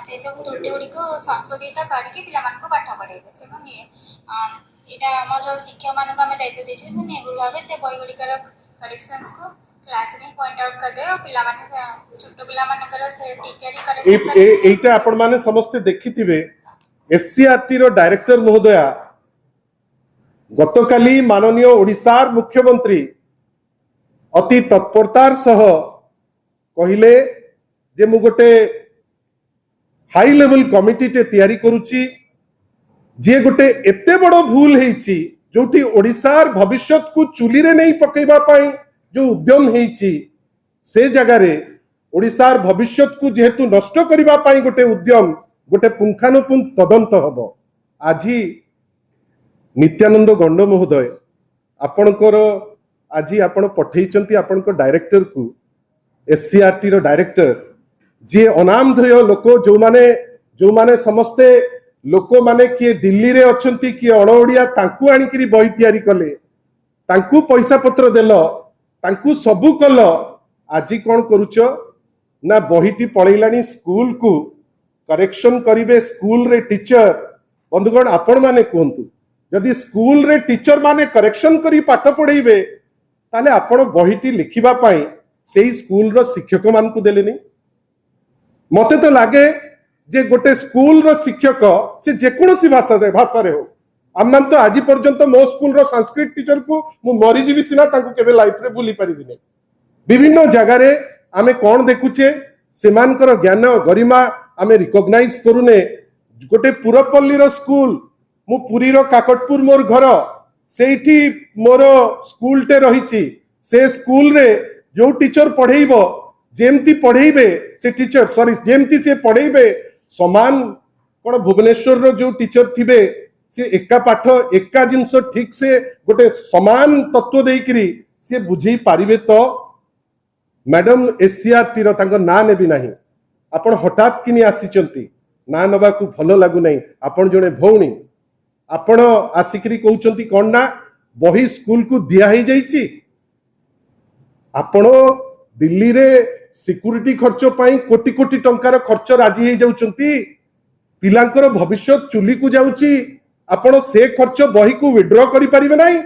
से सब त्रुटि गुड़िक संशोधित करके पिलाମାନଙ୍କୁ पाठ पढ़ेबे तेणु एटा हमर शिक्षक मानक आम दायित्व देछे निर्भुल भाव से बही गुड़िकर करेक्शंस को क्लास रे पॉइंट आउट कर दे पिला माने छोट पिला मानकर से टीचर ही करेक्शन एटा आपण माने समस्त देखिथिबे एससीआरटी रो डायरेक्टर महोदया गतकाली माननीय ओडिशार मुख्यमंत्री अति तत्परतार सह कहिले जे मु गोटे हाई लेवल कमिटी टे तैयारी करूची जे गोटे एते बड़ भूल हेची जोटी ओडिशार भविष्यत को चुली रे नहीं पकेबा पाई जो उद्यम हेची से जगह रे ओडिशार भविष्यत को जेहेतु नष्ट करिबा पाई गोटे उद्यम गोटे पुंखानुपुंख तदंत हबो आजी नित्यानंद गंड महोदय आपणकर आज आपण पठेइचंती आपणकर डायरेक्टर को एससीआरटी रो डायरेक्टर जे अनामधेय लोक जो माने समस्ते लोक माने किए दिल्ली रे अछंती किए अणओडिया तांकू आनिकरी बही तैयारी कले तांकू पैसा पत्र देल तांकू सबू कल आज कौन करूच ना बहीटी पळैलानी स्कूल को करेक्शन करिवे स्कूल रे टीचर बंधुगण आपण माने कहतु जदि स्कूल रे टीचर माने करेक्शन करी पाठ पढ़ेबे ताले आपण बहीटी लिखिबा पाई सेही स्कूल रो शिक्षक मान को देलेनी मते तो लागे जे गोटे स्कूल रो शिक्षक से जेकोसी भाषा रे हो आम तो आज पर्यंत मो स्कूल रो संस्कृत टीचर को मु मरी जीवी सिना तांको केबे लाइफ रे भूली परिबि नै विभिन्न जगह रे आमे कोन देखुचे सेमानकर ज्ञान गरिमा आमे रिकॉग्नाइज करूने गोटे पुरपल्ली रो स्कूल मु पुरी रो काकटपुर मोर घर सेठी मोर स्कूल टे रहिछि से स्कूल रे जो टीचर पढ़ेइबो जेमती पढ़ेइबे से टीचर सॉरी जेमती से पढ़ेइबे समान कोन भुवनेश्वर रो जो टीचर थिबे से एका पाठ एका जिंस ठीक से गोटे समान तत्व देइकरी से बुझेई पारिबे तो मैडम एससीआरटी रो तांको ना नेबी नाही आपण हठात किनी आसीचंती ना नबा को भलो लागु नाही आपण जणे भौणी आपण आसिकरी कहउचंती कोन ना बही स्कूल को दिया ही जाईची आपण दिल्ली रे सिक्यूरिटी खर्च पाई कोटी कोटी टंकार खर्च राजी हे जाउचंती पिलांकर भविष्य चुली को जाउची आपण से खर्च बही को विड्रॉ करि परिबे नाही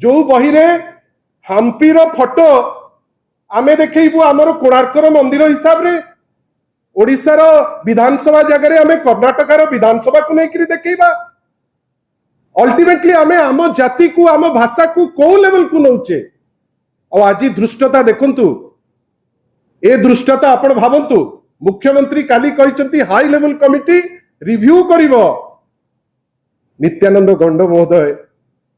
जो बही रे हम्पी रो फोटो आमे देखैबु हमर कोणार्कर मंदिर हिसाब रे ओडिसा रो विधानसभा जगह रे आमे कर्नाटक रो विधानसभा को नै करी देखैबा अल्टीमेटली आमे आम जाति को आम भाषा को को लेवल को नौचे और आज दृष्टता देखंतु ए दृष्टता आपण भावंतु मुख्यमंत्री काली कहिसंती हाई लेवल कमिटी रिव्यू करिवो नित्यानंद गंड महोदय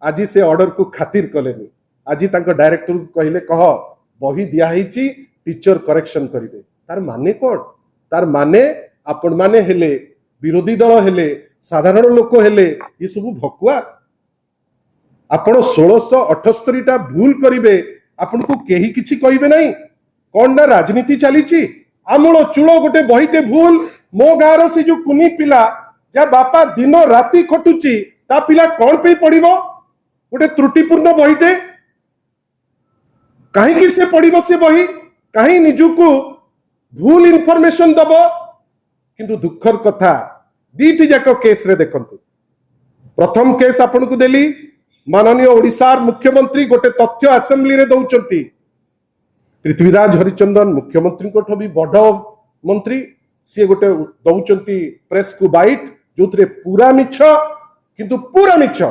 आज से ऑर्डर को खातिर कलेनी आज तांको डायरेक्टर को कहले कह बही दिया हिची टीचर करेक्शन करिवे तार माने कोन तार माने आपण माने हेले विरोधी दल हेले साधारण लोक हेले ये सब भकुआ आपण 1678 टा भूल करिवे आपण को केही किछि कहिबे नाही कोन ना राजनीति चलीची आमूल चूलो गोटे बहीटे भूल मो गार से जो कुनी पिला जा बापा दिन राति खटुची ता पिला कोन पे पड़िबो गोटे त्रुटिपूर्ण बहीटे कहीं कि से पड़िबो से बही कहीं निजु को भूल इनफॉरमेशन दबो किंतु दुखर कथा दीटी जाक केस रे देखंतु प्रथम केस आपन को देली माननीय ओडिशार मुख्यमंत्री गोटे तथ्य असेंबली रे दउचंती पृथ्वीराज हरिचंदन मुख्यमंत्री को भी बड़ मंत्री सी गोटे दउचंती प्रेस को बाइट जोतरे पूरा मिछ किंतु पूरा मिछ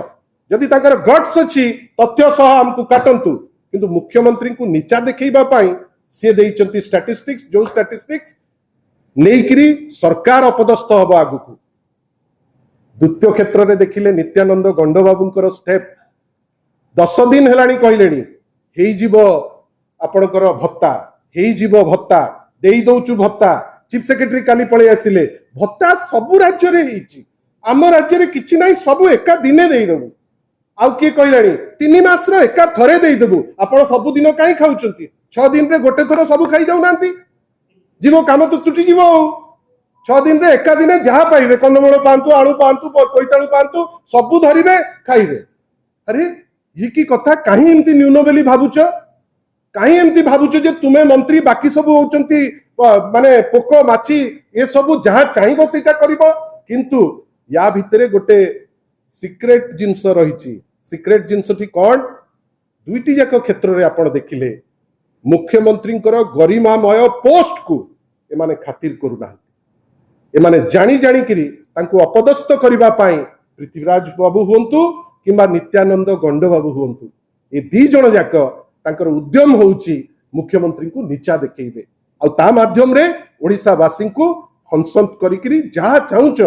जदि ताकर गट्स अछि तथ्य सह हमको काटंतु किंतु मुख्यमंत्री को नीचा देखैबा पाई से देइचंती स्टैटिस्टिक्स जो स्टैटिस्टिक्स नेइकरी सरकार अपदस्थ हबो आगु को द्वितीय क्षेत्र में देखिले नित्यानंद गंड बाबूंकर स्टेप 10 दिन हेलानी कहलेनी हेई जीवो आपणकर भत्ता हेई जीवो भत्ता देई दउचु भत्ता चीफ सेक्रेटरी काली पळे आसिले भत्ता सब राज्य रे हेची आम राज्य रे किछि नाही सब एका दिने देई दबु आउ के कहलानी 3 मास रो एका थरे देई दबु आपण सब दिन काई खाउचंती 6 दिन रे गोटे थरो सब खाई जाउ नांती जीवो काम तो टूटी जीवो 6 दिन रे एका दिन जहाँ पाइबे कंदमूल पांतु आलू पांतु पैतालू पांतु सबू धरिबे खाइबे अरे ये की कथा कहीं एमती न्यून बोली भावुच कहीं एमती भावुच जे तुमे मंत्री बाकी सब होचंती माने पोक माछी ये सब जहाँ चाहिए सेटा करिबो किंतु या भितरे गोटे सिक्रेट जिंस रही सिक्रेट जिंस ठी कौन दुईटी जाक क्षेत्र में आपण देखिले मुख्यमंत्री गरिमामय पोस्ट को एमाने खातिर करूना एमाने जानी जानी किरी तांको अपदस्थ करबा पाई पृथ्वीराज बाबू हुंतु किंबा नित्यानंद गंड बाबू हुंतु ए दी जण जाक तांकर उद्यम होउची मुख्यमंत्री को नीचा देखैबे आ ता माध्यम रे ओडिसा वासी को हंसंत करिकरी जहाँ चाहुच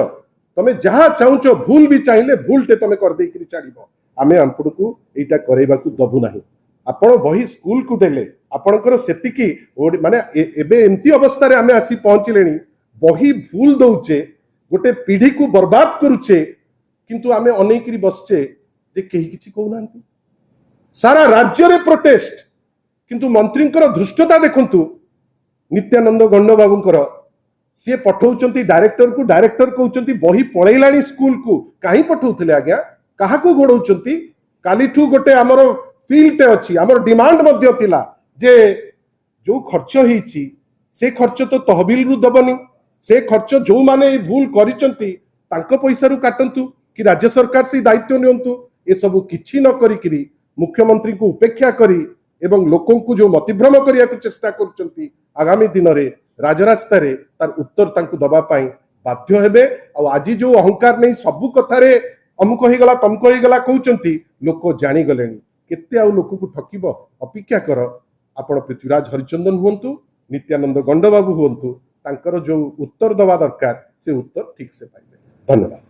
तमे जहाँ चाहुच भूल भी चाहिए भूलटे तमे कर देकरी छाड़िबो आमे आपण को एटा करेबा को दबु नाही आपण बही स्कूल को देले आपणकर सेतिकी माने एबे एमती अवस्था रे आमे आसी पहुंचलेनी बही भूल दउचे गोटे पीढ़ी को बर्बाद करुचे किंतु आमे अनेकरी बसचे जे केही किछि कहउनांती सारा राज्य रे प्रोटेस्ट किंतु मंत्रींकर धृष्टता देखंतु नित्यानंद गंड बाबूंकर सी पठाउचंती डायरेक्टर कहउचंती बही पळैलाणी स्कूल को काहे पठाउथले आज्ञा काहा को घोड़ौचंती कालीठू गोटे हमर फील्ड अछि हमर डिमांड मध्य थिला जे जो खर्च होईची से खर्च तो तहबिल रु दबनी से खर्च जो माने भूल करिचंती तांको पैसा रु काटंतु कि राज्य सरकार से दायित्व नियंतु ए सब किछि न करिकरी मुख्यमंत्री को उपेक्षा करी एवं लोकों को जो मतिभ्रम करिया को चेष्टा करुचंती आगामी दिन रे राजरास्ता रे तार उत्तर तांको दबा पाई बाध्य हेबे आ आज जो अहंकार नहीं सबु कथा रे अमुक हो गला तमुक हो गला कहउचंती लोक जानी गलेनी केते आ लोक को ठकिबो अपेक्षा कर आपण पृथ्वीराज हरिचंदन हुंतु नित्यानंद गंड बाबू हुंतु तांकर जो उत्तर दबा दरकार से उत्तर ठीक से पाइबे धन्यवाद।